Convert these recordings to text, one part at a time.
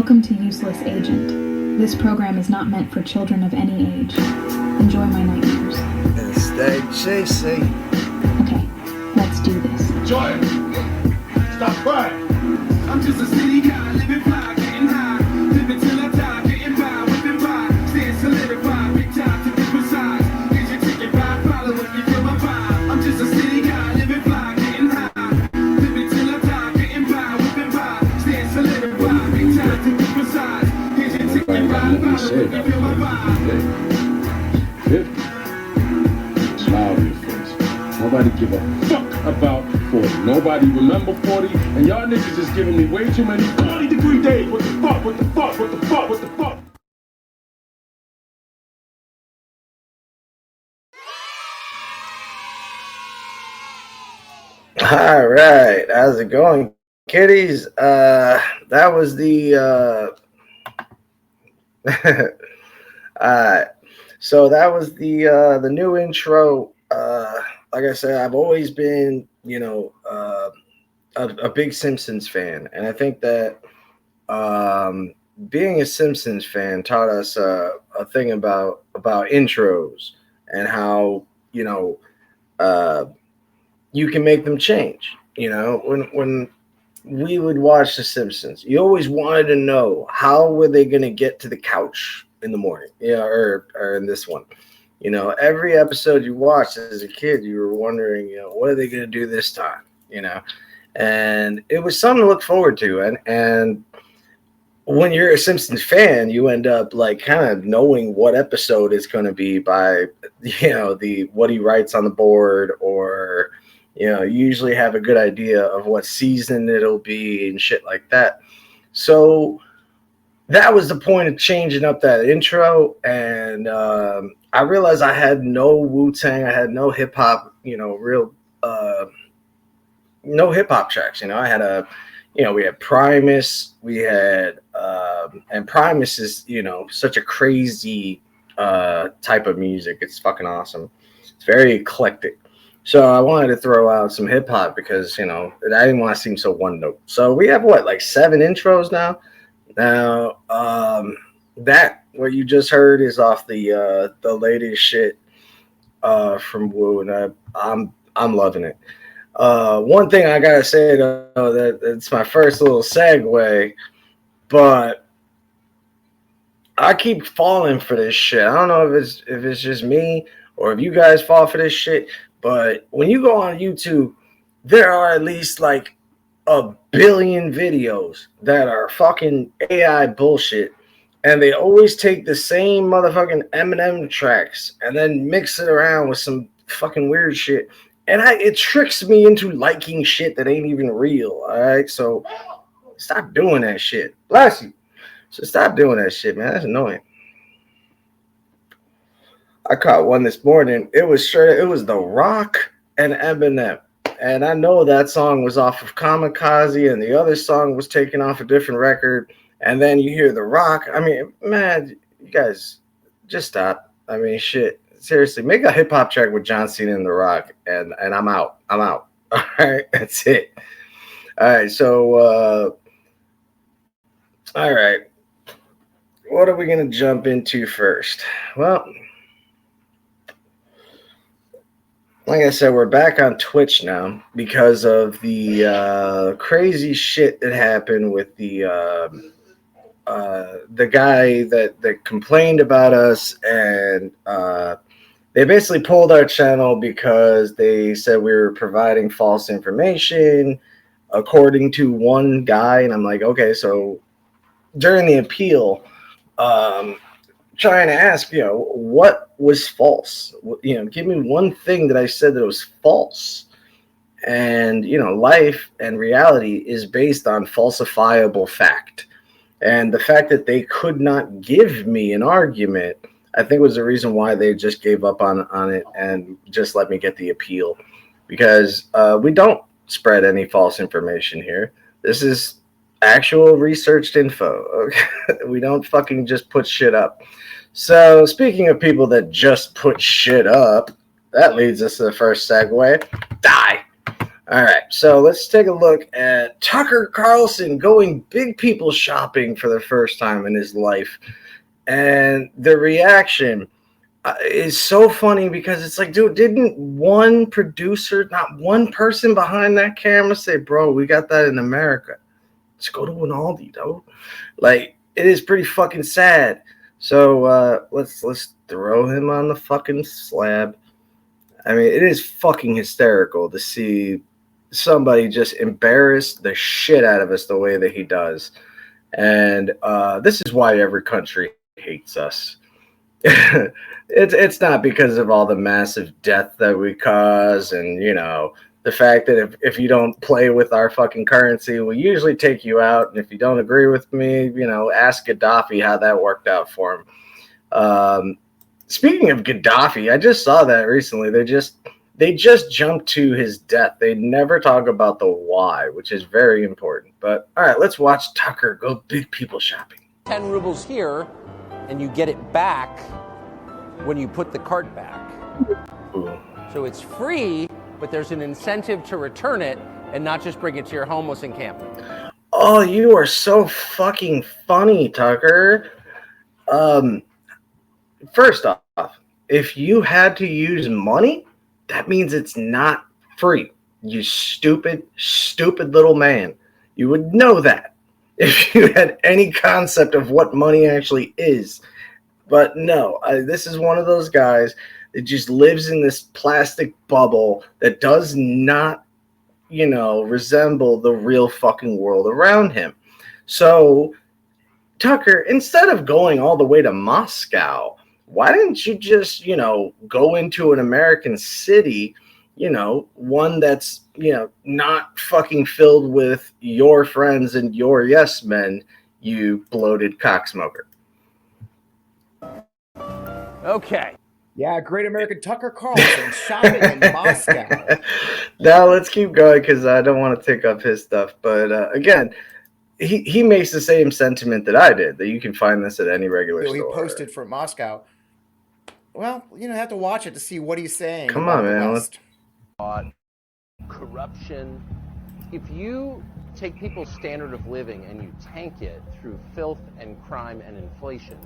Welcome to Useless Agent. This program is not meant for children of any age. Enjoy my nightmares. And stay chasing. Okay, let's do this. Jordan, stop crying. I'm just a city guy, living fly, getting high. Living till I die, getting by, whipping by. Staying solidified, big time to different sides. Here's your ticket, ride, follow if you feel my vibe. I'm just a city guy, living fly, getting high. Living till I die, getting by, whipping by. Staying solidified, big time to different sides. Here's your ticket, ride, follow if you feel my vibe. Smile on your face. Nobody give a fuck about 40. Nobody remember 40. And y'all niggas just giving me way too many 40-degree days. What the fuck? What the fuck? What the fuck? What the fuck? All right, how's it going, kiddies? That was the so that was the new intro. Like I said, I've always been, a big Simpsons fan, and I think that being a Simpsons fan taught us a thing about intros and how you can make them change. When we would watch The Simpsons, you always wanted to know how were they going to get to the couch in the morning, or in this one. Every episode you watched as a kid, you were wondering, what are they going to do this time? And it was something to look forward to. And when you're a Simpsons fan, you end up like kind of knowing what episode it's going to be by, what he writes on the board, or, you usually have a good idea of what season it'll be and shit like that. So that was the point of changing up that intro. And I realized I had no Wu-Tang, I had no hip hop, no hip hop tracks. I had we had Primus, we had, and Primus is, such a crazy type of music. It's fucking awesome. It's very eclectic. So I wanted to throw out some hip hop because, I didn't want to seem so one note. So we have like 7 intros now. Now, that what you just heard is off the latest shit from Wu, and I'm loving it. One thing I gotta say though, that it's my first little segue, but I keep falling for this shit. I don't know if it's just me or if you guys fall for this shit, but when you go on YouTube, there are at least like a billion videos that are fucking AI bullshit, and they always take the same motherfucking Eminem tracks and then mix it around with some fucking weird shit. And it tricks me into liking shit that ain't even real. All right, so stop doing that shit. Bless you. So stop doing that shit, man. That's annoying. I caught one this morning. It was The Rock and Eminem. And I know that song was off of Kamikaze, and the other song was taken off a different record. And then you hear The Rock. I mean, man, you guys, just stop. I mean, shit. Seriously, make a hip hop track with John Cena and The Rock, and I'm out. All right, that's it. All right, so all right, what are we gonna jump into first? Well, like I said, we're back on Twitch now because of the crazy shit that happened with the guy that complained about us, and they basically pulled our channel because they said we were providing false information, according to one guy. And I'm like, okay, so during the appeal, trying to ask, what was false? Give me one thing that I said that was false. And, life and reality is based on falsifiable fact. And the fact that they could not give me an argument, I think was the reason why they just gave up on it and just let me get the appeal. Because we don't spread any false information here. This is actual researched info. Okay? We don't fucking just put shit up. So speaking of people that just put shit up, that leads us to the first segue. Die. All right, so let's take a look at Tucker Carlson going big people shopping for the first time in his life. And the reaction is so funny because it's like, dude, didn't one producer, not one person behind that camera say, bro, we got that in America. Let's go to an Aldi, though. Like, it is pretty fucking sad. So let's throw him on the fucking slab. I mean, it is fucking hysterical to see somebody just embarrass the shit out of us the way that he does. And this is why every country hates us. It's not because of all the massive death that we cause and, you know, the fact that if you don't play with our fucking currency, we usually take you out. And if you don't agree with me, you know, ask Gaddafi how that worked out for him. Speaking of Gaddafi, I just saw that recently. They just jumped to his death. They never talk about the why, which is very important. But all right, let's watch Tucker go big people shopping. 10 rubles here, and you get it back when you put the cart back. Ooh. So it's free, but there's an incentive to return it and not just bring it to your homeless encampment. Oh, you are so fucking funny, Tucker. First off, if you had to use money, that means it's not free. You stupid, stupid little man. You would know that if you had any concept of what money actually is. But no, this is one of those guys that just lives in this plastic bubble that does not, you know, resemble the real fucking world around him. So, Tucker, instead of going all the way to Moscow, why didn't you just, you know, go into an American city, you know, one that's, you know, not fucking filled with your friends and your yes men, you bloated cocksmoker. Okay. Yeah, great American Tucker Carlson shopping in Moscow. Now let's keep going because I don't want to take up his stuff. But again, he makes the same sentiment that I did, that you can find this at any regular store. He posted from Moscow. Well, you know, have to watch it to see what he's saying. Come on, man. West. Corruption. If you take people's standard of living and you tank it through filth and crime and inflation,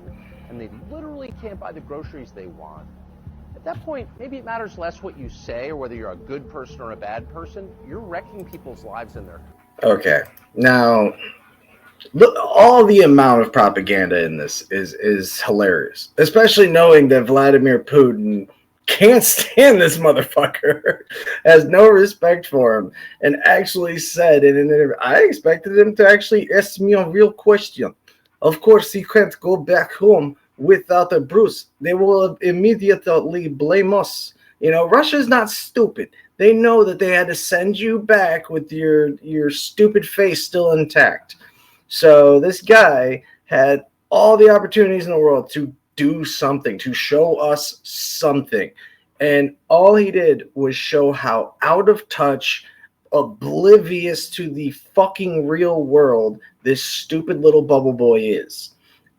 and they literally can't buy the groceries they want, at that point, maybe it matters less what you say or whether you're a good person or a bad person. You're wrecking people's lives in their... Okay. Now, look, all the amount of propaganda in this is hilarious, especially knowing that Vladimir Putin can't stand this motherfucker, has no respect for him, and actually said in an interview, I expected him to actually ask me a real question. Of course, he can't go back home without a bruise. They will immediately blame us. You know, Russia's not stupid. They know that they had to send you back with your stupid face still intact. So this guy had all the opportunities in the world to do something, to show us something. And all he did was show how out of touch, oblivious to the fucking real world this stupid little bubble boy is.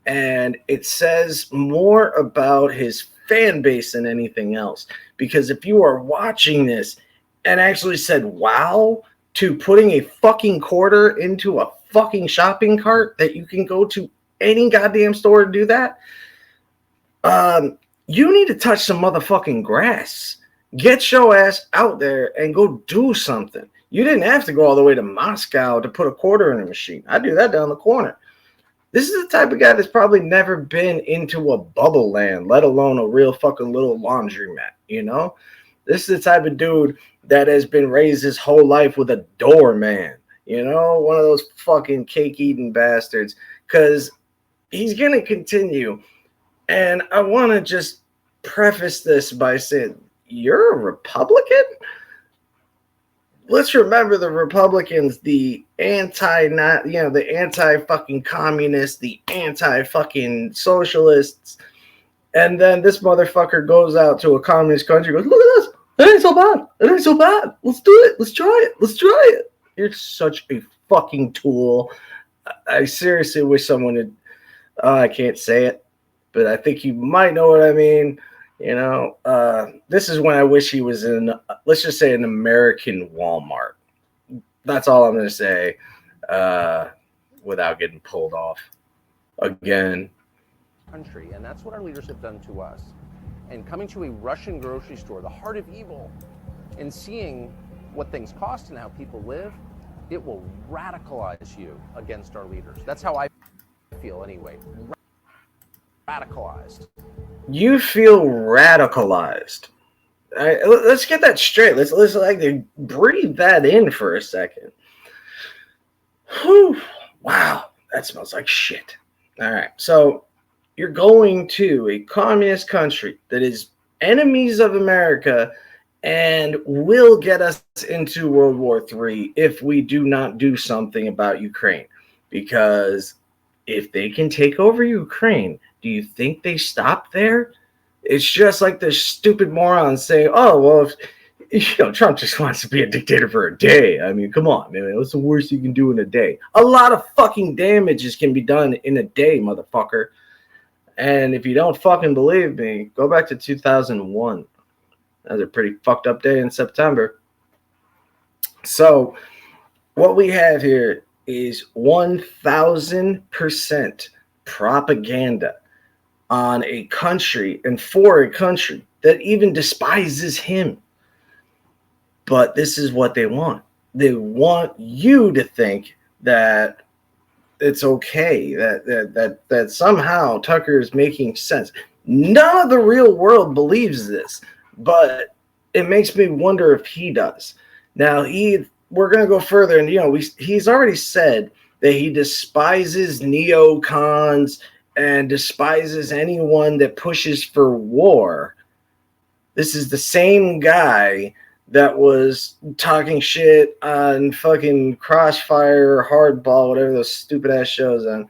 And it says more about his fan base than anything else. Because if you are watching this and actually said, wow, to putting a fucking quarter into a fucking shopping cart that you can go to any goddamn store to do that, you need to touch some motherfucking grass. Get your ass out there and go do something. You didn't have to go all the way to Moscow to put a quarter in a machine. I do that down the corner. This is the type of guy that's probably never been into a bubble land, let alone a real fucking little laundromat, you know? This is the type of dude that has been raised his whole life with a doorman, you know? One of those fucking cake-eating bastards. Because he's going to continue. And I want to just preface this by saying, you're a Republican? Let's remember the Republicans, the anti-fucking communists, the anti-fucking socialists. And then this motherfucker goes out to a communist country and goes, look at this. It ain't so bad. It ain't so bad. Let's do it. Let's try it. Let's try it. You're such a fucking tool. I seriously wish someone had, I can't say it, but I think you might know what I mean. You know, this is when I wish he was in, let's just say, an American Walmart. that's all I'm going to say without getting pulled off again. Country, and that's what our leaders have done to us. And coming to a Russian grocery store, the heart of evil, and seeing what things cost and how people live, it will radicalize you against our leaders. That's how I feel anyway. Radicalized. You feel radicalized. All right, let's get that straight. Let's like breathe that in for a second. Whew. Wow, that smells like shit. All right, so you're going to a communist country that is enemies of America and will get us into World War III if we do not do something about Ukraine. Because if they can take over Ukraine, do you think they stop there? It's just like the stupid morons saying, oh, well, if Trump just wants to be a dictator for a day. I mean, come on, man. What's the worst you can do in a day? A lot of fucking damages can be done in a day, motherfucker. And if you don't fucking believe me, go back to 2001. That was a pretty fucked up day in September. So what we have here is 1,000% propaganda on a country and for a country that even despises him. But this is what they want. They want you to think that it's okay, that somehow Tucker is making sense. None of the real world believes this, but it makes me wonder if he does. Now, we're going to go further, and he's already said that he despises neocons and despises anyone that pushes for war. This is the same guy that was talking shit on fucking Crossfire or Hardball, whatever those stupid ass shows on,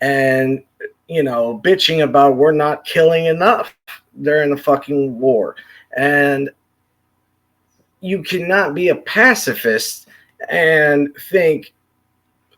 and bitching about we're not killing enough during the fucking war. And you cannot be a pacifist and think,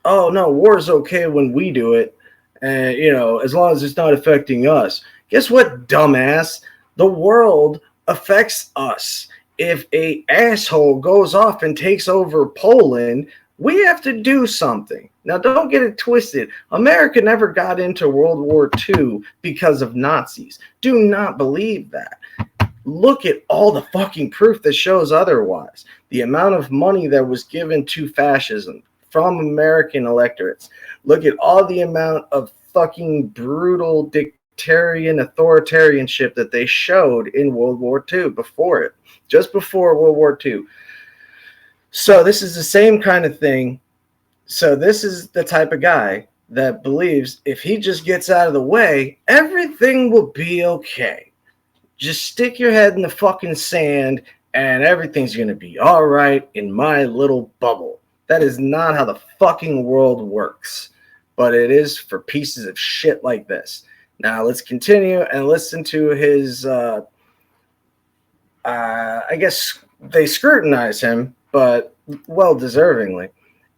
oh no, war is okay when we do it, and as long as it's not affecting us. Guess what, dumbass? The world affects us. If a asshole goes off and takes over Poland, we have to do something. Now, don't get it twisted. America never got into World War II because of Nazis. Do not believe that. Look at all the fucking proof that shows otherwise. The amount of money that was given to fascism from American electorates. Look at all the amount of fucking brutal dictatorial authoritarianship that they showed in World War II before it. Just before World War II. So this is the same kind of thing. So this is the type of guy that believes if he just gets out of the way, everything will be okay. Just stick your head in the fucking sand and everything's going to be all right in my little bubble. That is not how the fucking world works. But it is for pieces of shit like this. Now let's continue and listen to his... I guess they scrutinize him, but well-deservingly.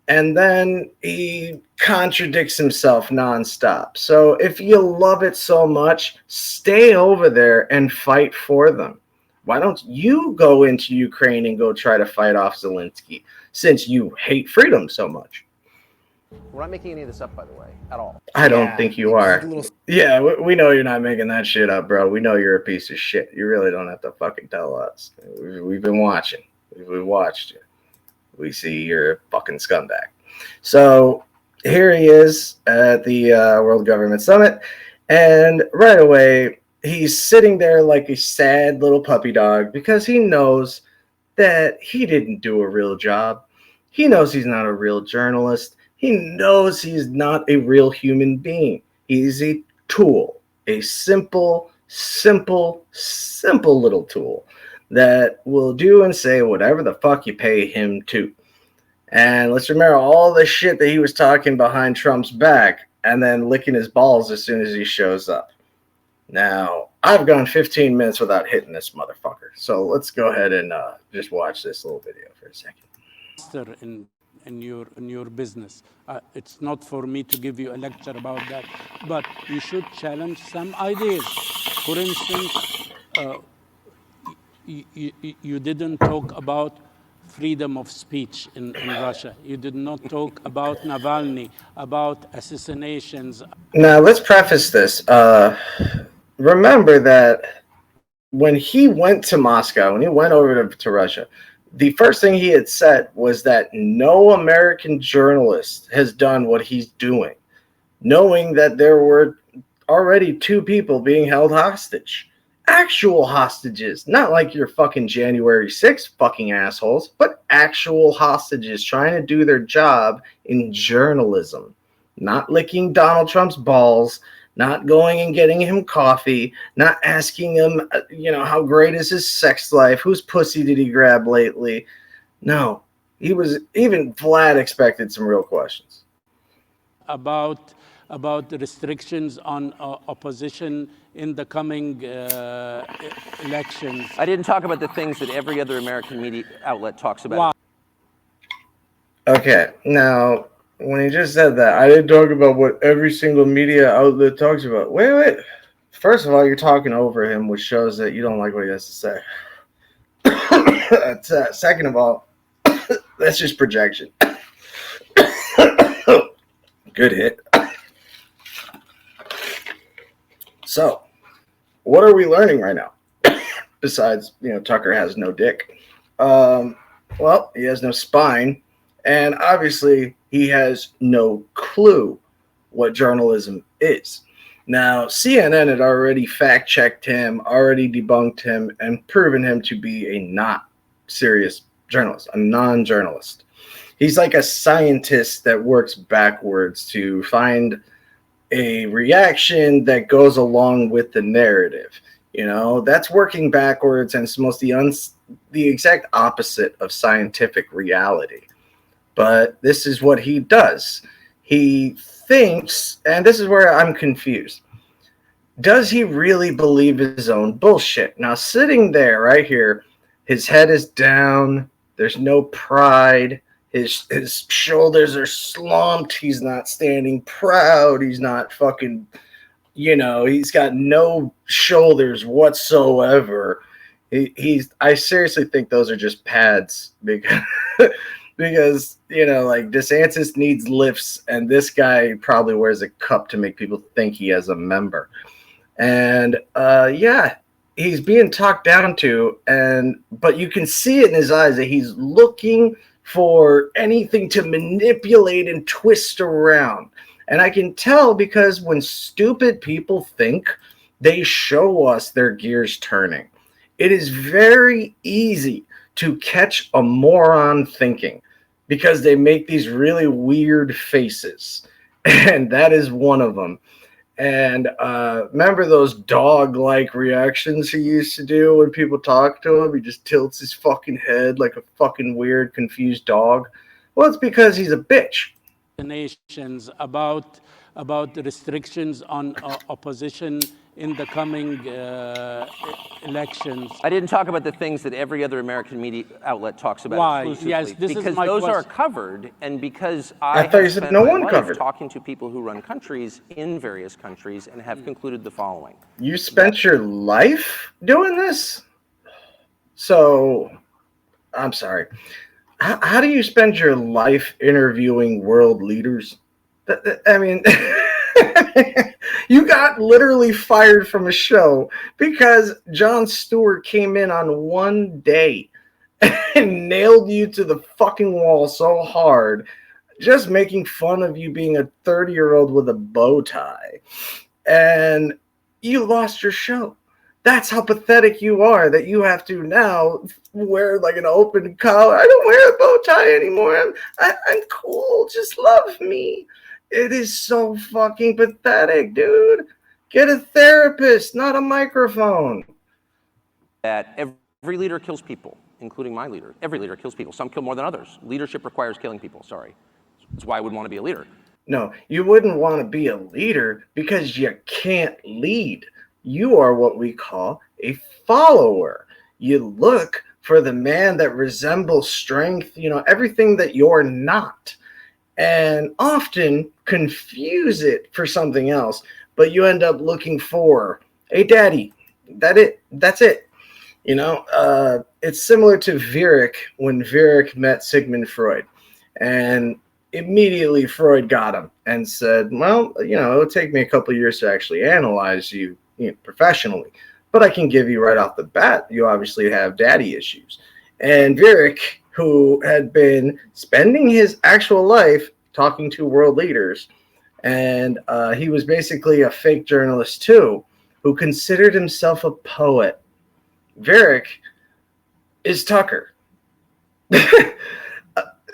And then he contradicts himself nonstop. So if you love it so much, stay over there and fight for them. Why don't you go into Ukraine and go try to fight off Zelensky, since you hate freedom so much? We're not making any of this up, by the way, at all. I don't think you are. Yeah, we know you're not making that shit up, bro. We know you're a piece of shit. You really don't have to fucking tell us. We've been watching. We watched you. We see you're a fucking scumbag. So here he is at the World Government Summit, and right away he's sitting there like a sad little puppy dog because he knows that he didn't do a real job. He knows he's not a real journalist. He knows he's not a real human being. He's a tool, a simple little tool that will do and say whatever the fuck you pay him to. And let's remember all the shit that he was talking behind Trump's back and then licking his balls as soon as he shows up. Now, I've gone 15 minutes without hitting this motherfucker. So let's go ahead and just watch this little video for a second. In your business. It's not for me to give you a lecture about that, but you should challenge some ideas. For instance, you didn't talk about freedom of speech in Russia. You did not talk about Navalny, about assassinations. Now, let's preface this. Remember that when he went to Moscow, when he went over to Russia, the first thing he had said was that no American journalist has done what he's doing, knowing that there were already 2 people being held hostage. Actual hostages, not like your fucking January 6th fucking assholes, but actual hostages trying to do their job in journalism, not licking Donald Trump's balls, not going and getting him coffee, not asking him, how great is his sex life, whose pussy did he grab lately. No, even Vlad expected some real questions. About the restrictions on opposition in the coming elections. I didn't talk about the things that every other American media outlet talks about. Wow. Okay, now, when he just said that, I didn't talk about what every single media outlet talks about. Wait. First of all, you're talking over him, which shows that you don't like what he has to say. Second of all, that's just projection. Good hit. So, what are we learning right now? Besides, Tucker has no dick. Well, he has no spine. And obviously, he has no clue what journalism is. Now, CNN had already fact-checked him, already debunked him, and proven him to be a not serious journalist, a non-journalist. He's like a scientist that works backwards to find a reaction that goes along with the narrative. That's working backwards, and it's most the exact opposite of scientific reality. But this is what he does. He thinks, and this is where I'm confused. Does he really believe his own bullshit? Now, sitting there right here, his head is down. There's no pride. His shoulders are slumped. He's not standing proud. He's not fucking, he's got no shoulders whatsoever. I seriously think those are just pads because like DeSantis needs lifts, and this guy probably wears a cup to make people think he has a member. And he's being talked down to, but you can see it in his eyes that he's looking for anything to manipulate and twist around. And I can tell because when stupid people think, they show us their gears turning. It is very easy to catch a moron thinking because they make these really weird faces. And that is one of them. And remember those dog-like reactions he used to do when people talk to him? He just tilts his fucking head like a fucking weird, confused dog. Well, it's because he's a bitch. Nations about the restrictions on opposition in the coming elections. I didn't talk about the things that every other American media outlet talks about. Why? Exclusively. Yes, this because is my those question. are covered, and because I I thought you have said spent no my one life covered. talking to people who run countries in various countries and have concluded the following. You spent your life doing this? So, I'm sorry. How do you spend your life interviewing world leaders? I mean, you got literally fired from a show because Jon Stewart came in on one day and nailed you to the fucking wall so hard, just making fun of you being a 30-year-old with a bow tie. And you lost your show. That's how pathetic you are that you have to now wear like an open collar. I don't wear a bow tie anymore. I'm cool. Just love me. It is so fucking pathetic, dude. Get a therapist, not a microphone. That every leader kills people, including my leader. Every leader kills people. Some kill more than others. Leadership requires killing people. Sorry. That's why I would want to be a leader. No, you wouldn't want to be a leader because you can't lead. You are what we call a follower. You look for the man that resembles strength, everything that you're not. And often confuse it for something else, but you end up looking for a daddy. That's it. It's similar to Viereck when Viereck met Sigmund Freud. And immediately Freud got him and said, well, it'll take me a couple of years to actually analyze you, professionally. But I can give you right off the bat, you obviously have daddy issues. And Viereck, who had been spending his actual life talking to world leaders, and he was basically a fake journalist too, who considered himself a poet. Viereck is Tucker.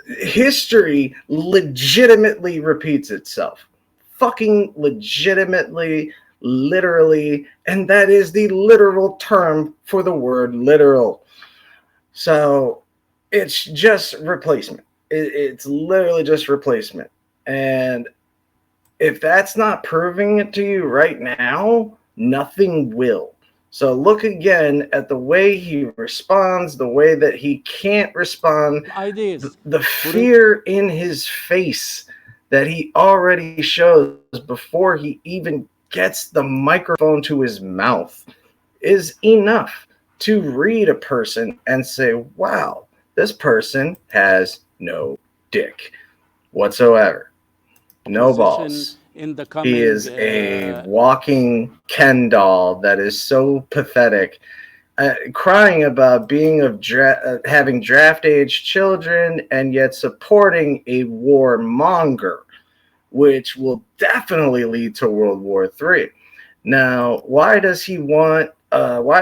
History legitimately repeats itself. Fucking legitimately, literally, and that is the literal term for the word literal. So it's just replacement. It's literally just replacement. And if that's not proving it to you right now, nothing will. So look again at the way he responds, the way that he can't respond, Ideas. the fear in his face that he already shows before he even gets the microphone to his mouth is enough to read a person and say, wow, this person has no dick whatsoever. No balls. In the coming, He is a walking Ken doll that is so pathetic, crying about being having draft age children and yet supporting a warmonger, which will definitely lead to World War III. Now, why does why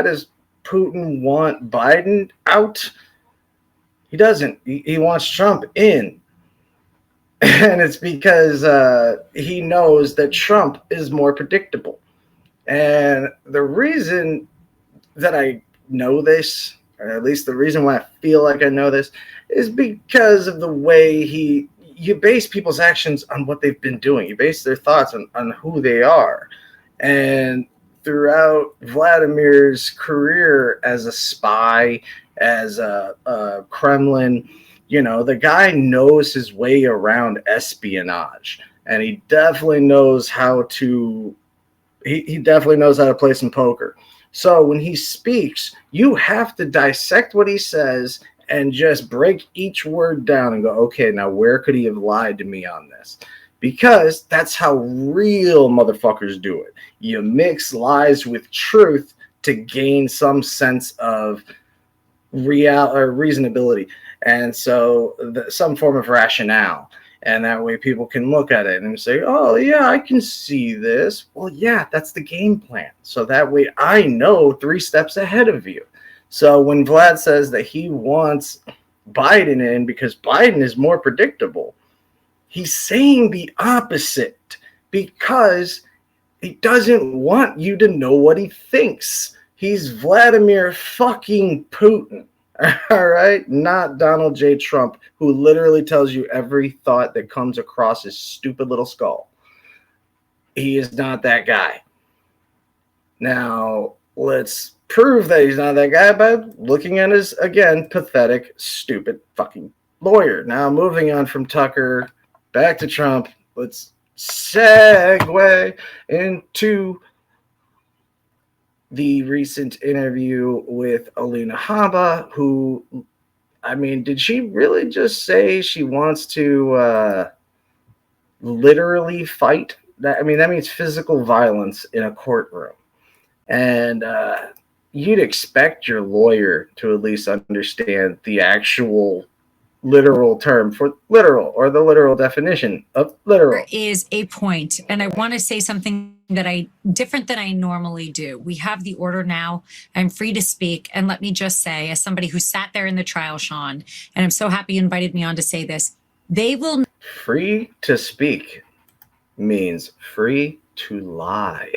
does Putin want Biden out? He doesn't. He wants Trump in. And it's because he knows that Trump is more predictable. And the reason that I know this, or at least the reason why I feel like I know this, is because of the way you base people's actions on what they've been doing. You base their thoughts on who they are. And throughout Vladimir's career as a spy, as a Kremlin, the guy knows his way around espionage, and he definitely knows how to play some poker. So when he speaks, you have to dissect what he says and just break each word down and go, okay, now where could he have lied to me on this? Because that's how real motherfuckers do it. You mix lies with truth to gain some sense of reasonability. And so some form of rationale. And that way people can look at it and say, oh, yeah, I can see this. Well, yeah, that's the game plan. So that way I know 3 steps ahead of you. So when Vlad says that he wants Biden in because Biden is more predictable, he's saying the opposite because he doesn't want you to know what he thinks. He's Vladimir fucking Putin. All right, not Donald J. Trump, who literally tells you every thought that comes across his stupid little skull. He is not that guy. Now, let's prove that he's not that guy by looking at his, again, pathetic, stupid fucking lawyer. Now, moving on from Tucker back to Trump, let's segue into the recent interview with Alina Habba, who, I mean, did she really just say she wants to literally fight? That means physical violence in a courtroom. And you'd expect your lawyer to at least understand the actual literal term for literal, or the literal definition of literal. There is a point, and I want to say something that different than I normally do. We have the order now. I'm free to speak. And let me just say, as somebody who sat there in the trial, Sean, and I'm so happy you invited me on to say this, they will. Free to speak means free to lie.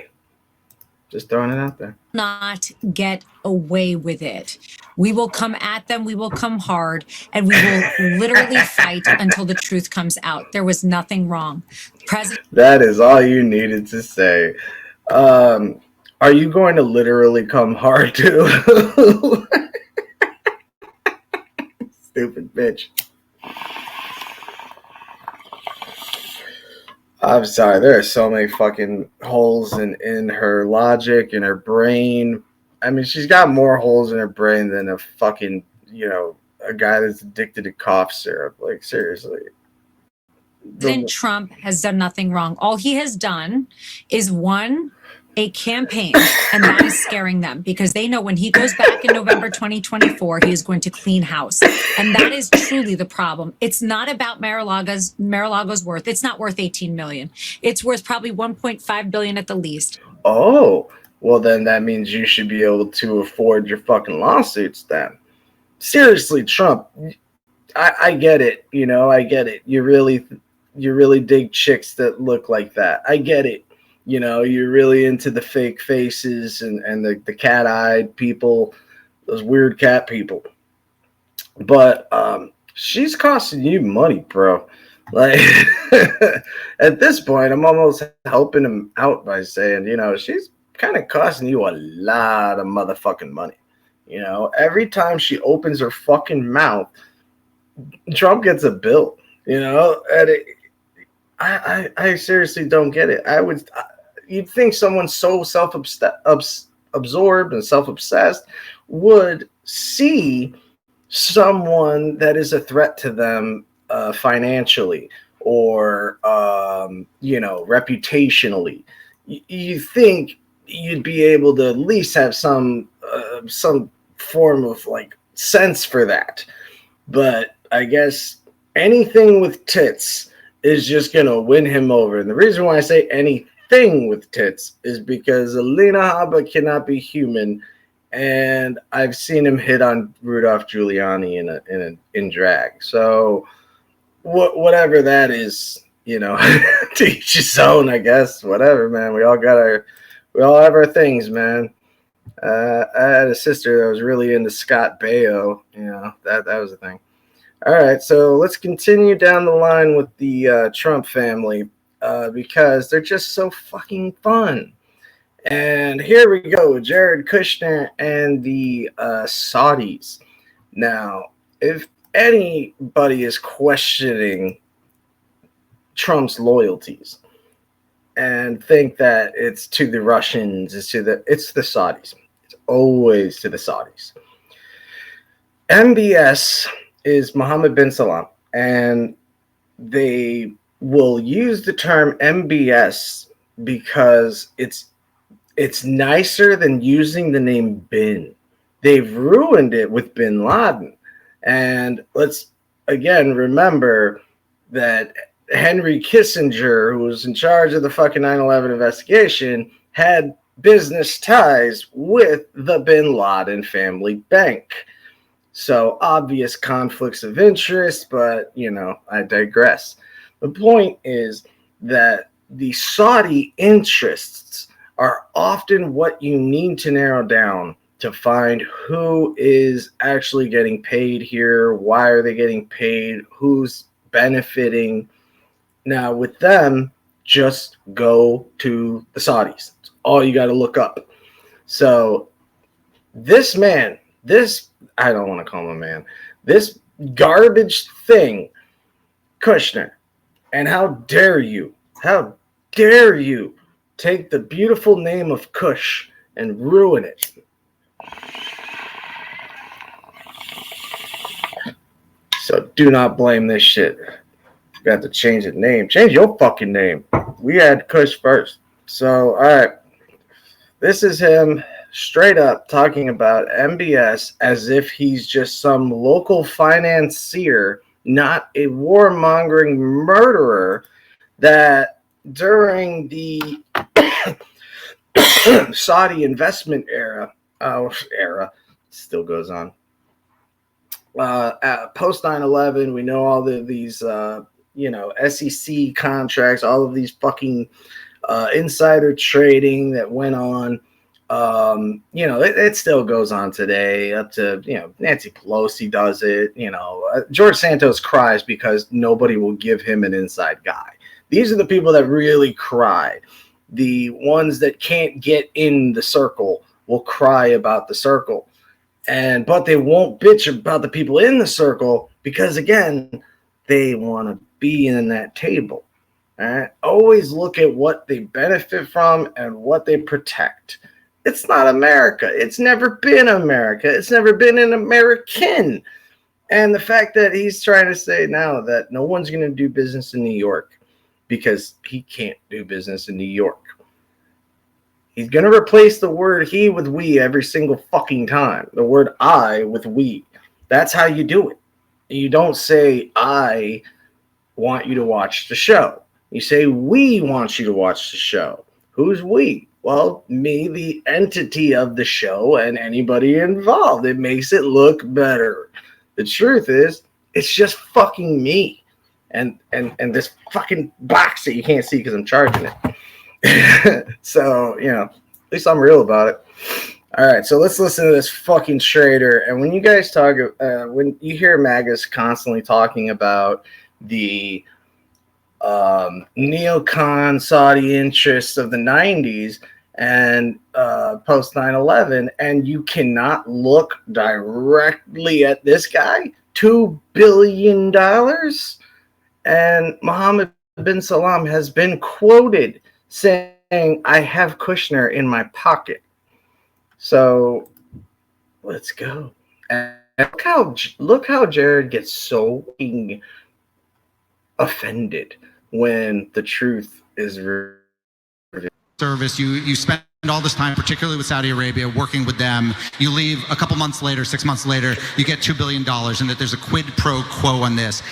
Just throwing it out there. Not get away with it. We will come at them. We will come hard, and we will literally fight until the truth comes out. There was nothing wrong. That is all you needed to say. Are you going to literally come hard too? Stupid bitch. I'm sorry. There are so many fucking holes in her logic, in her brain. I mean, she's got more holes in her brain than a fucking, a guy that's addicted to cough syrup. Like, seriously. President Trump has done nothing wrong. All he has done is won a campaign, and that is scaring them because they know when he goes back in November 2024, he is going to clean house. And that is truly the problem. It's not about Mar-a-Lago's worth. It's not worth 18 million. It's worth probably 1.5 billion at the least. Oh, well, then that means you should be able to afford your fucking lawsuits then. Seriously, Trump, I get it. I get it. You really dig chicks that look like that. I get it. You're really into the fake faces and the cat-eyed people, those weird cat people. But she's costing you money, bro. Like, at this point, I'm almost helping him out by saying, she's kind of costing you a lot of motherfucking money. Every time she opens her fucking mouth, Trump gets a bill, and I seriously don't get it. You'd think someone so self-absorbed and self-obsessed would see someone that is a threat to them financially or, reputationally. You think you'd be able to at least have some form of like sense for that. But I guess anything with tits is just going to win him over. And the reason why I say anything with tits is because Alina Habba cannot be human. And I've seen him hit on Rudolph Giuliani in drag. So whatever that is, to each his own, I guess. Whatever, man. We all have our things, man. I had a sister that was really into Scott Baio. That was a thing. All right, so let's continue down the line with the Trump family because they're just so fucking fun. And here we go, Jared Kushner and the Saudis. Now, if anybody is questioning Trump's loyalties and think that it's to the Russians, it's the Saudis. It's always to the Saudis. MBS is Mohammed bin Salman, and they will use the term MBS because it's nicer than using the name bin. They've ruined it with bin Laden. And let's again remember that Henry Kissinger, who was in charge of the fucking 9/11 investigation, had business ties with the bin Laden family bank. So obvious conflicts of interest, but, I digress. The point is that the Saudi interests are often what you need to narrow down to find who is actually getting paid here, why are they getting paid, who's benefiting. Now, with them, just go to the Saudis. That's all you got to look up. So this man, I don't want to call him a man, this garbage thing, Kushner, and how dare you take the beautiful name of Kush and ruin it. So do not blame this shit. You got to change the name. Change your fucking name. We had Kush first. So, all right. This is him straight up talking about MBS as if he's just some local financier, not a warmongering murderer that during the Saudi investment era still goes on. Post 9/11, we know all these SEC contracts, all of these fucking insider trading that went on. It still goes on today. Up to Nancy Pelosi does it. George Santos cries because nobody will give him an inside guy. These are the people that really cry. The ones that can't get in the circle will cry about the circle. But they won't bitch about the people in the circle because, again, they want to be in that table. All right? Always look at what they benefit from and what they protect. It's not America. It's never been America. It's never been an American. And the fact that he's trying to say now that no one's going to do business in New York because he can't do business in New York. He's going to replace the word he with we every single fucking time. The word I with we. That's how you do it. You don't say, I want you to watch the show. You say, we want you to watch the show. Who's we? Well, me, the entity of the show, and anybody involved. It makes it look better. The truth is, it's just fucking me. And this fucking box that you can't see because I'm charging it. So, you know, at least I'm real about it. All right, so let's listen to this fucking Schrader. And when you guys talk, when you hear MAGAs constantly talking about the neocon Saudi interests of the 90s and post 9/11, and you cannot look directly at this guy, $2 billion. And Mohammed bin Salman has been quoted saying, I have Kushner in my pocket. So let's go. And look how Jared gets so offended when the truth is revealed. Service, you spend all this time, particularly with Saudi Arabia, working with them. You leave a couple months later, 6 months later, you get $2 billion, and that there's a quid pro quo on this.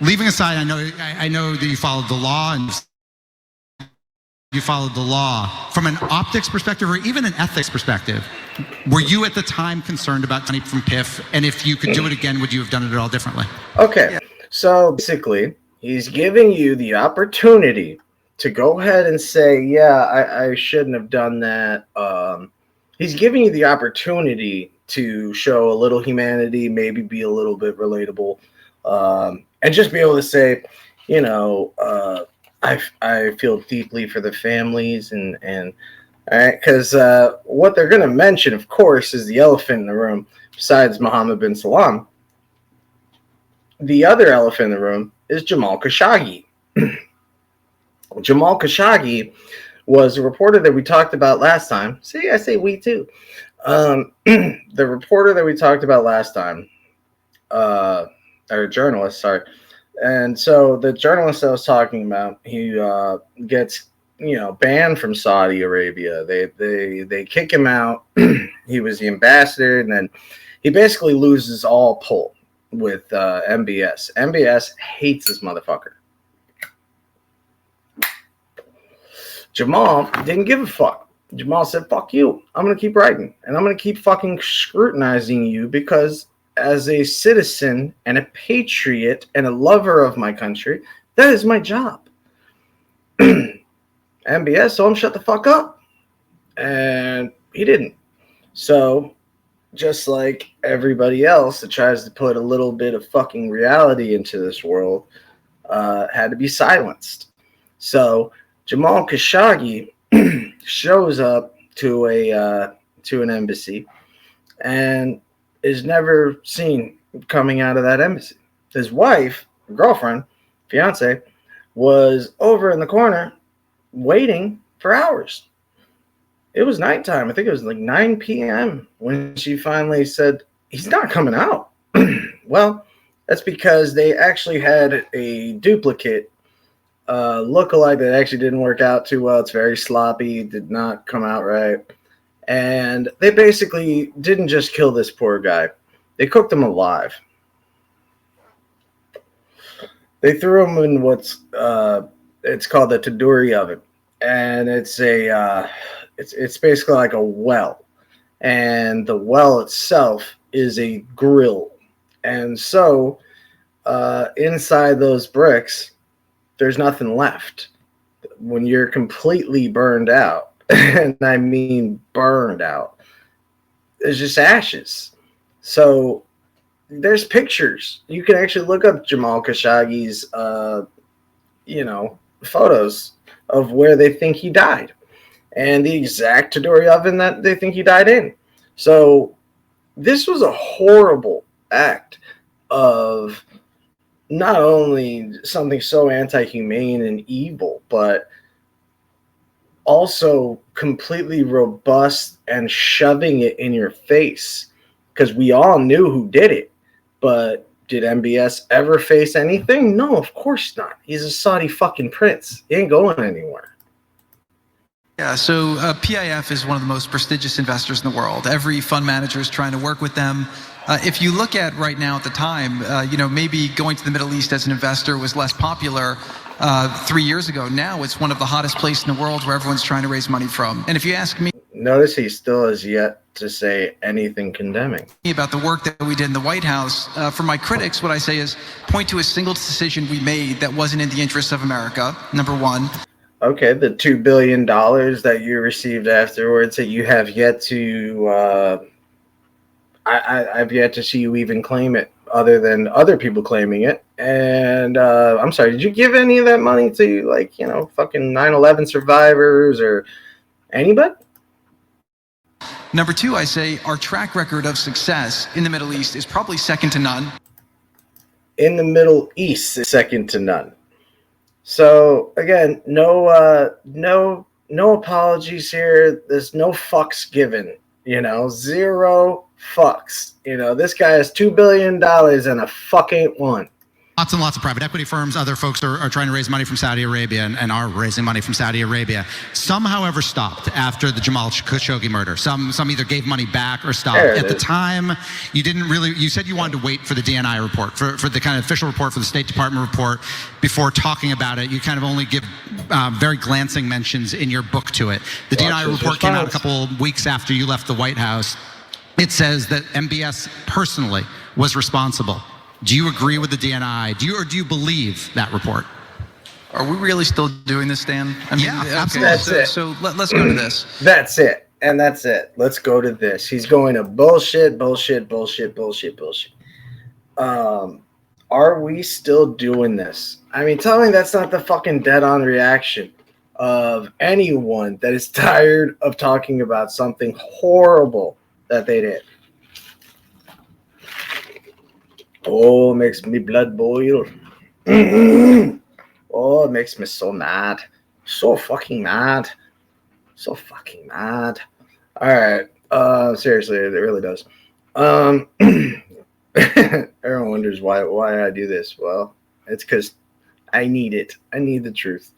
Leaving aside, I know that you followed the law and you followed the law. From an optics perspective or even an ethics perspective, were you at the time concerned about money from PIF? And if you could do it again, would you have done it at all differently? Okay, so basically, he's giving you the opportunity to go ahead and say, yeah, I shouldn't have done that. He's giving you the opportunity to show a little humanity, maybe be a little bit relatable, and just be able to say, you know, I feel deeply for the families and all right, because what they're going to mention, of course, is the elephant in the room. Besides Mohammed bin Salman, the other elephant in the room is Jamal Khashoggi. Jamal Khashoggi was a reporter that we talked about last time. See, I say we too. The reporter that we talked about last time, or journalist, sorry. And so the journalist I was talking about, he gets, you know, banned from Saudi Arabia. They kick him out. He was the ambassador, and then he basically loses all pull with MBS. MBS hates this motherfucker. Jamal didn't give a fuck. Jamal said, fuck you. I'm going to keep writing, and I'm going to keep fucking scrutinizing you because as a citizen and a patriot and a lover of my country, that is my job. MBS told him shut the fuck up, and he didn't. So just like everybody else that tries to put a little bit of fucking reality into this world, had to be silenced. So Jamal Khashoggi shows up to an embassy and is never seen coming out of that embassy. His wife, girlfriend, fiance, was over in the corner waiting for hours. It was nighttime. I think it was like 9 p.m. when she finally said, he's not coming out. Well, that's because they actually had a duplicate lookalike that actually didn't work out too well. It's very sloppy, did not come out right. And they basically didn't just kill this poor guy. They cooked him alive. They threw him in what's it's called the tandoori oven. And it's it's basically like a well. And the well itself is a grill. And so inside those bricks, there's nothing left. When you're completely burned out, and I mean burned out, there's just ashes. So there's pictures. You can actually look up Jamal Khashoggi's, photos of where they think he died and the exact tandoori oven that they think he died in. So this was a horrible act of not only something so anti-humane and evil, but also completely robust and shoving it in your face, because we all knew who did it. But did MBS ever face anything? No, of course not. He's a Saudi fucking prince. He ain't going anywhere. Yeah, so PIF is one of the most prestigious investors in the world. Every fund manager is trying to work with them. If you look at right now at the time, maybe going to the Middle East as an investor was less popular 3 years ago. Now it's one of the hottest places in the world where everyone's trying to raise money from. And if you ask me, notice he still has yet to say anything condemning about the work that we did in the White House, for my critics, what I say is point to a single decision we made that wasn't in the interests of America, number one. Okay, the $2 billion that you received afterwards that you have yet to, I've yet to see you even claim it, other than other people claiming it. And I'm sorry, did you give any of that money to, like, fucking 9/11 survivors or anybody? Number two, I say our track record of success in the Middle East is probably second to none. In the Middle East is second to none. So again, no apologies here. There's no fucks given. Zero fucks. This guy has $2 billion and a fuck ain't one. Lots and lots of private equity firms, other folks are trying to raise money from Saudi Arabia and are raising money from Saudi Arabia. Some, however, stopped after the Jamal Khashoggi murder. Some either gave money back or stopped. At the time, you said you wanted to wait for the DNI report, for the kind of official report, for the State Department report, before talking about it. You kind of only give very glancing mentions in your book to it. The DNI report came out a couple weeks after you left the White House. It says that MBS personally was responsible. Do you agree with the DNI? Do you believe that report? Are we really still doing this, Dan? Yeah, absolutely. So let's go to this. That's it. And that's it. Let's go to this. He's going to bullshit. Are we still doing this? I mean, tell me that's not the fucking dead-on reaction of anyone that is tired of talking about something horrible that they did. Oh, it makes me blood boil. Oh, it makes me so mad. So fucking mad. All right. Seriously, it really does. Everyone wonders why I do this. Well, it's because I need it. I need the truth.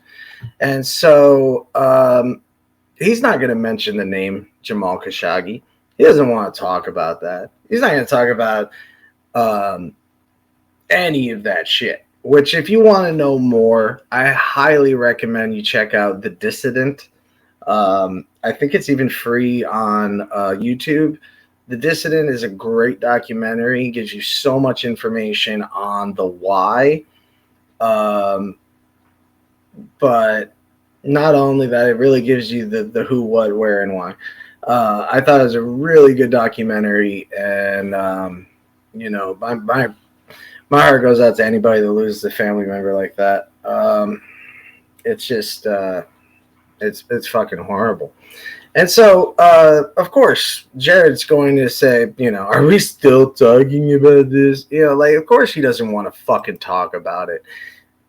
And so he's not going to mention the name Jamal Khashoggi. He doesn't want to talk about that. He's not going to talk about any of that shit, which if you want to know more, I highly recommend you check out The Dissident. I think it's even free on YouTube. The Dissident is a great documentary. It gives you so much information on the why. But not only that, it really gives you the who, what, where, and why. I thought it was a really good documentary, and my heart goes out to anybody that loses a family member like that. It's just it's fucking horrible. And so of course Jared's going to say, are we still talking about this? Of course he doesn't want to fucking talk about it.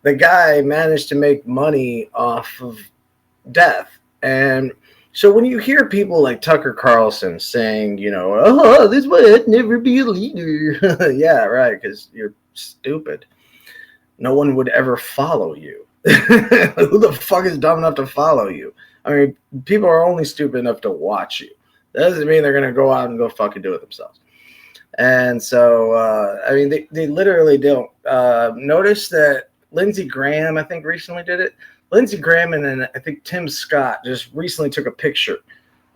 The guy managed to make money off of death. And so when you hear people like Tucker Carlson saying, this would never be a leader. Yeah, right, because you're stupid. No one would ever follow you. Who the fuck is dumb enough to follow you? I mean, people are only stupid enough to watch you. That doesn't mean they're going to go out and go fucking do it themselves. And so, they literally don't. Notice that Lindsey Graham, I think, recently did it. Lindsey Graham and then I think Tim Scott just recently took a picture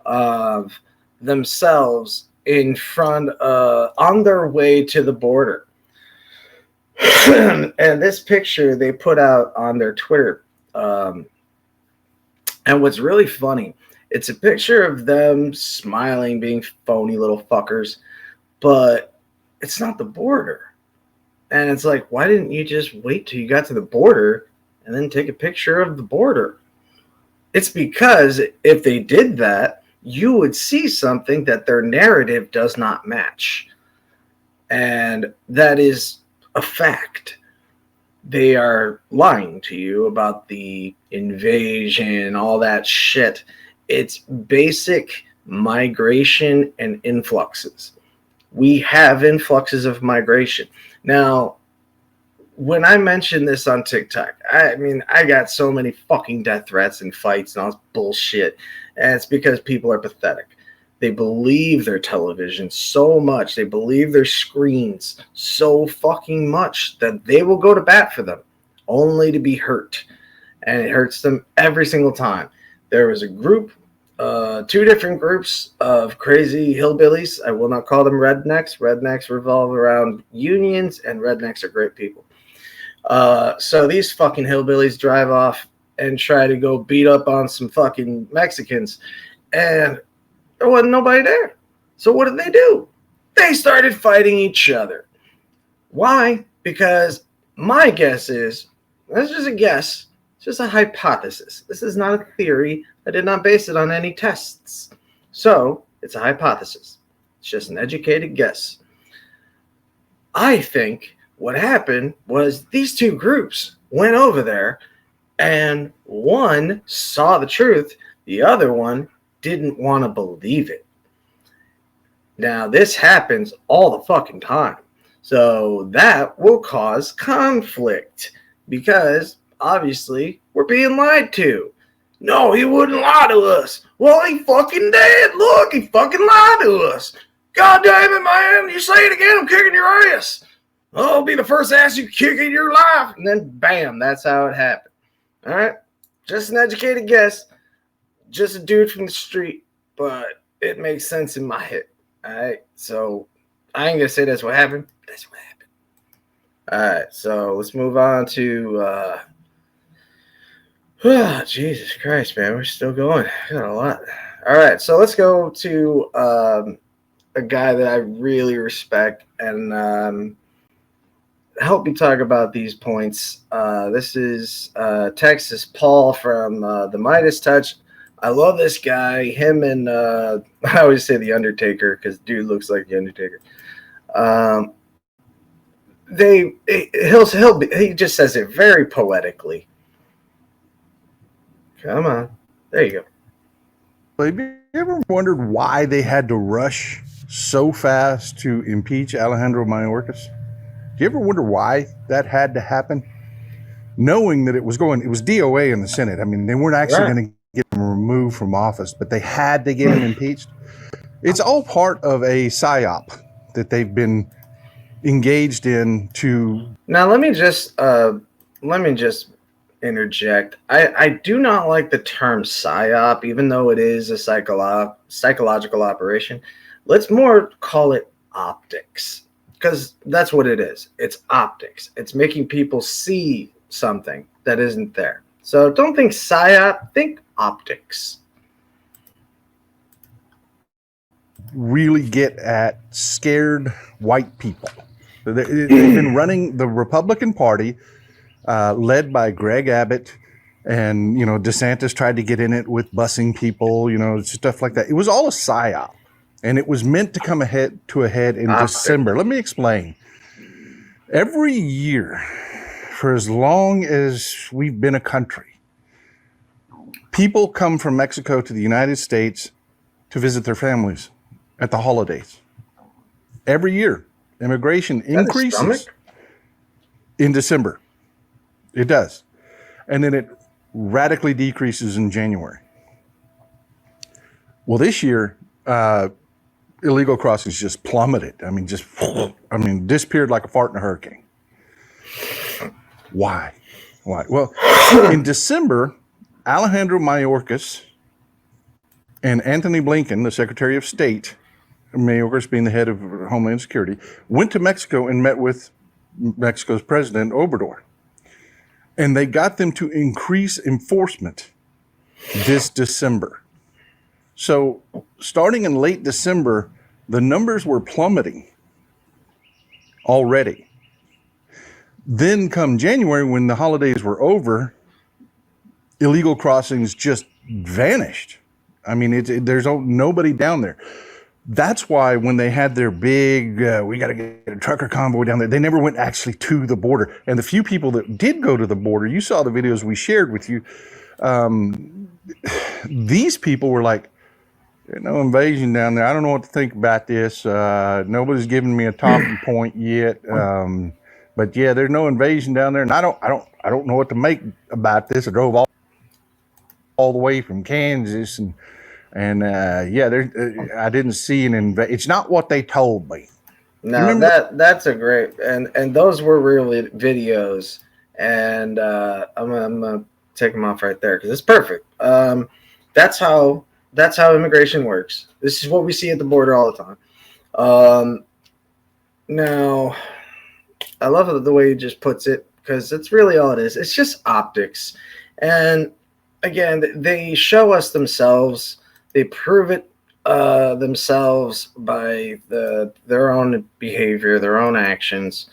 of themselves in front on their way to the border. And this picture they put out on their Twitter. And what's really funny, it's a picture of them smiling, being phony little fuckers, but it's not the border. And it's like, why didn't you just wait till you got to the border and then take a picture of the border? It's because if they did that, you would see something that their narrative does not match. And that is a fact. they are lying to you about the invasion, all that shit. It's basic migration and influxes. We have influxes of migration. Now, when I mentioned this on TikTok, I mean, I got so many fucking death threats and fights and all this bullshit. And it's because people are pathetic. They believe their television so much. They believe their screens so fucking much that they will go to bat for them only to be hurt. And it hurts them every single time. There was a group, two different groups of crazy hillbillies. I will not call them rednecks. Rednecks revolve around unions, and rednecks are great people. So these fucking hillbillies drive off and try to go beat up on some fucking Mexicans, and there wasn't nobody there. So what did they do? They started fighting each other. Why? Because my guess is, this is just a guess, it's just a hypothesis. This is not a theory. I did not base it on any tests. So it's a hypothesis. It's just an educated guess. I think what happened was these two groups went over there, and one saw the truth, the other one didn't want to believe it. Now, this happens all the fucking time. So that will cause conflict because obviously we're being lied to. No, he wouldn't lie to us. Well, he fucking did. Look, he fucking lied to us. God damn it, man. You say it again, I'm kicking your ass. I'll be the first ass you kick in your life. And then bam, that's how it happened. All right? Just an educated guess. Just a dude from the street, but it makes sense in my head. All right? So I ain't going to say that's what happened. That's what happened. All right. So let's move on to, Jesus Christ, man. We're still going. Got a lot. All right. So let's go to a guy that I really respect and help me talk about these points. This is Texas Paul from the Midas Touch. I love this guy. Him and I always say the Undertaker because dude looks like the Undertaker. He just says it very poetically. Come on, there you go. Have you ever wondered why they had to rush so fast to impeach Alejandro Mayorkas? Do you ever wonder why that had to happen? Knowing that it was DOA in the Senate. I mean, they weren't actually going to get him removed from office, but they had to get him impeached. It's all part of a psyop that they've been engaged in to. Now, let me just interject. I do not like the term psyop, even though it is a psychological operation. Let's more call it optics. Because that's what it is. It's optics. It's making people see something that isn't there. So don't think psyop, think optics. Really get at scared white people. They've been running the Republican Party, led by Greg Abbott, and DeSantis tried to get in it with busing people, stuff like that. It was all a psyop. And it was meant to come to a head in December. Let me explain. Every year, for as long as we've been a country, people come from Mexico to the United States to visit their families at the holidays. Every year, immigration increases in December. It does. And then it radically decreases in January. Well, this year, illegal crossings just plummeted. Disappeared like a fart in a hurricane. Why? Well, in December, Alejandro Mayorkas and Anthony Blinken, the Secretary of State, Mayorkas being the head of Homeland Security, went to Mexico and met with Mexico's President Obrador. And they got them to increase enforcement this December. So starting in late December, the numbers were plummeting already. Then come January, when the holidays were over, illegal crossings just vanished. I mean, there's nobody down there. That's why when they had their big, we got to get a trucker convoy down there, they never went actually to the border. And the few people that did go to the border, you saw the videos we shared with you. These people were like, there's no invasion down there. I don't know what to think about this. Nobody's given me a talking point yet. But yeah, there's no invasion down there, and I don't know what to make about this. I drove all the way from Kansas, and yeah, I didn't see an invasion. It's not what they told me. No, that's a great, and those were really videos, and I'm gonna take them off right there because it's perfect. That's how immigration works. This is what we see at the border all the time. Now, I love the way he just puts it because it's really all it is. It's just optics, and again, they show us themselves. They prove it themselves by their own behavior, their own actions,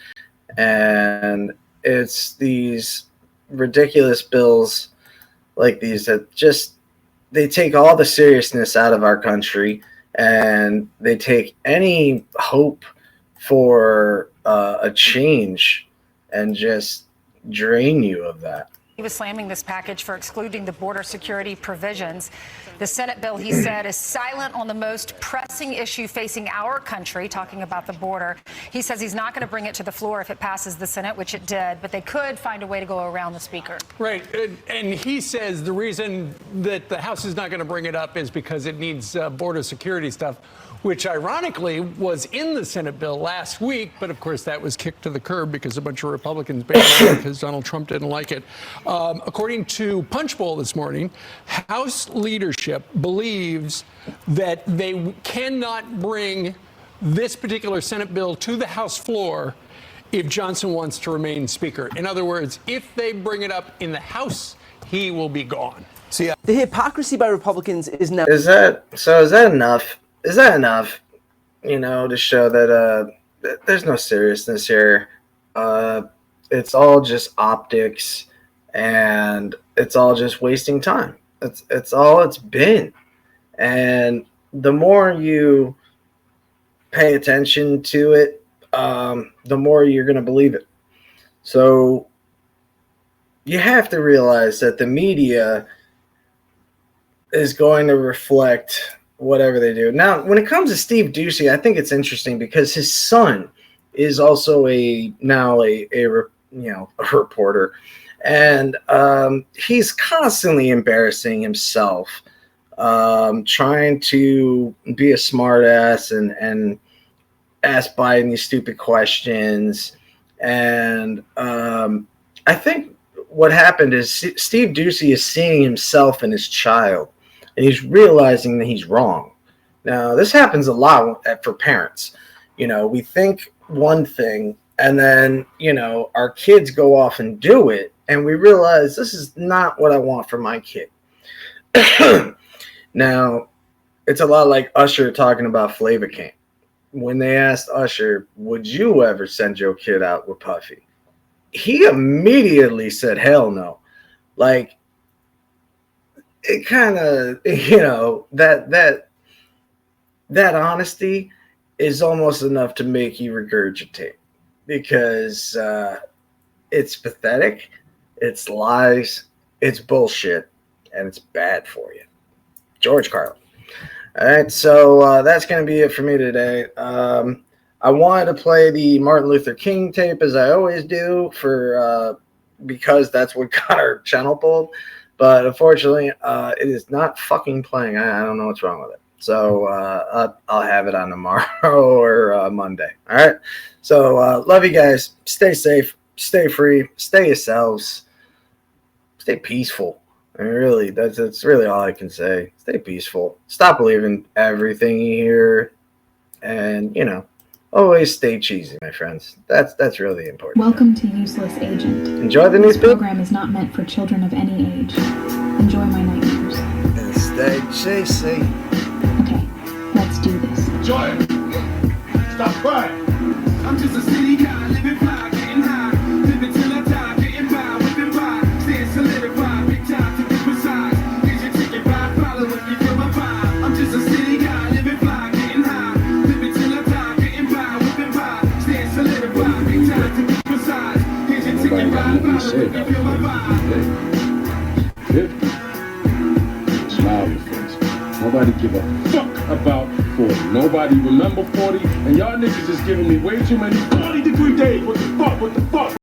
and it's these ridiculous bills like these that just they take all the seriousness out of our country, and they take any hope for a change and just drain you of that. He was slamming this package for excluding the border security provisions. The Senate bill, he said, is silent on the most pressing issue facing our country, talking about the border. He says he's not going to bring it to the floor if it passes the Senate, which it did, but they could find a way to go around the speaker. Right. And he says the reason that the House is not going to bring it up is because it needs border security stuff, which ironically was in the Senate bill last week. But of course, that was kicked to the curb because a bunch of Republicans banned it because Donald Trump didn't like it. According to Punchbowl this morning, House leadership believes that they cannot bring this particular Senate bill to the House floor if Johnson wants to remain Speaker. In other words, if they bring it up in the House, he will be gone. So the hypocrisy by Republicans is now. Is that enough? Is that enough, to show that there's no seriousness here? It's all just optics, and it's all just wasting time. It's all it's been. And the more you pay attention to it, the more you're going to believe it. So you have to realize that the media is going to reflect whatever they do. Now, when it comes to Steve Doocy, I think it's interesting because his son is also a reporter, and he's constantly embarrassing himself, trying to be a smart ass and ask Biden these stupid questions. And I think what happened is Steve Doocy is seeing himself in his child, and he's realizing that he's wrong. Now, this happens a lot for parents. We think one thing, and then, our kids go off and do it, and we realize this is not what I want for my kid. Now, it's a lot like Usher talking about Flavor Camp. When they asked Usher, would you ever send your kid out with Puffy? He immediately said, hell no. Like, it kind of, that honesty is almost enough to make you regurgitate, because it's pathetic, it's lies, it's bullshit, and it's bad for you. George Carlin. All right, so that's going to be it for me today. I wanted to play the Martin Luther King tape, as I always do, because that's what got our channel pulled. But unfortunately, it is not fucking playing. I don't know what's wrong with it. So I'll have it on tomorrow or Monday. All right. So love you guys. Stay safe. Stay free. Stay yourselves. Stay peaceful. I mean, really, that's really all I can say. Stay peaceful. Stop believing everything you hear. And, always stay cheesy, my friends. That's really important. Welcome to Useless Agent. Enjoy the This news. program is not meant for children of any age. Enjoy my nightmares. And stay cheesy. Okay, let's do this. Enjoy it. Stop crying. I'm just a city guy, living fly, getting high. Living till I die, getting by, whipping by. Staying solidified, big time to be precise. Here's your ticket, ride, follow if you feel my vibe. I'm just a city guy, living fly, getting high. 50. Smile on your face. Nobody give a fuck about 40. Nobody remember 40. And y'all niggas is giving me way too many 40-degree days. What the fuck? What the fuck?